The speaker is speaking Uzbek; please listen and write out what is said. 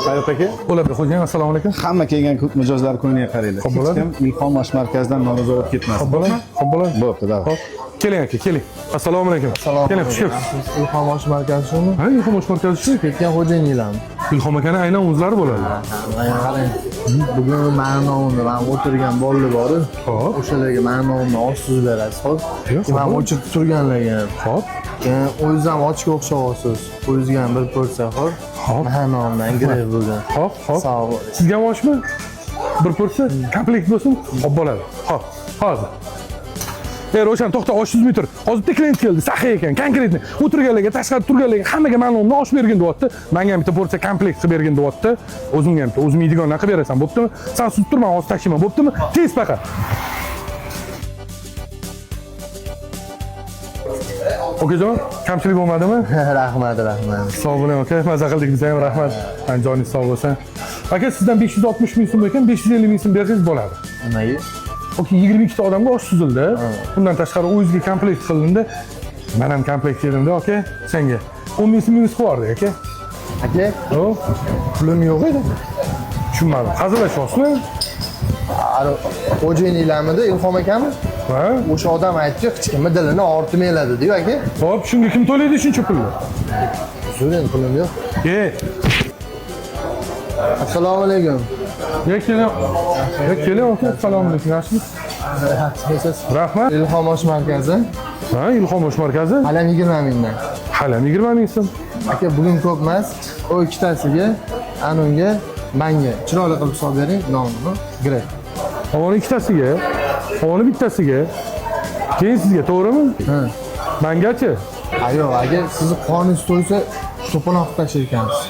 Hayrat aka. Bo'ladi, xo'jayin, assalomu alaykum. Hamma kelgan mijozlar kuniga qaranglar. Xo'p, bo'ladi. Hech kim Ilhom osh markazidan norozi bo'lib ketmasin. Xo'p, bo'ladi. Xo'p, bo'ladi. Bo'pti, davlat. Xo'p. Keling aka, keling. Assalomu alaykum. Keling, xush kelibsiz. Ilhom osh markazi shumi? Ha, Ilhom osh markazi shu. Ketgan xo'jayinlarmi? Ilhom akani aynan o'zlari bo'ladi. Mana qarang. Bugun meni nomimda men o'tirgan bolalar bor. Xo'p. O'shalarga meni nomimdan osh suzib berasiz, xo'p? Yo'q, Men xo'p. o'chib turganlarga ham. Xo'p. O'zingiz ham ochga o'xshayapsiz. O'zingizga ham bir porsiya, xo'p? Xo'p. Meni nomimdan grek bugun. Xo'p, xo'p. Sog' bo'ling. Sizga ham oshmi? Bir porsiya komplekt bo'lsin. Xo'p, bo'ladi. Xo'p, hozir. Roshan, to'xta, osh suzmay tur. Hozir klient keldi, saxiy ekan, konkretni. O'tirganlarga, tashqarida turganlarga hammaga meni nomimdan osh bergin deyapti. Menga ham bitta porsiya komplekt qilib bergin deyapti. O'zimga ham, o'zim yeydigandan qilib berasan, bo'ptimi? Sen suzib tur, men hozir tashiyman, bo'ptimi? Tez faqat. Okajon, kamchilik bo'lmadimi? Rahmat, rahmat. Sog' bo'ling aka, maza qildik biz ham, rahmat. Joningiz sog' bo'lsin. Aka, sizdan 560 ming so'm ekan, 550 ming so'm bersangiz bo'ladi. Nimaga? Okey, 22 ta odamga osh suzildi. Bundan tashqari o'zingizga komplekt qilindi. Men ham komplekt berdimda, aka, senga 10 ming so'm minus qo'yardi, aka. Aka, Yo'q, pulim yo'q edi. Tushunmadim. Hazillashyapsizmi? xo'jayinlarmidi Ilhom akami? Ha? O'sha odam aytdi, hech kimni dilini ortmaydi, deydi aka. Xo'p, shunga kim to'laydi shuncha pulni? So'rang, pulim yo'q. Assalomu alaykum. Keling aka, assalomu alaykum. Yaxshimisiz? Yaxshimisiz? Rahmat. Ilhom osh markazi. Ha, Ilhom osh markazi. Halam 20 mingdan. Halam 20 ming so'm. Aka, bugun ko'p emas. O ikkitasiga, anunga, menga chiroyli qilib hisob bering, nomini. Grek. Havoni ikkitasiga, havoni bittasiga. Keyin sizga, to'g'rimi? Ha. Mengachi? Ayo, aka, sizni qoningiz to'ysa to'paloq tashlaykansiz.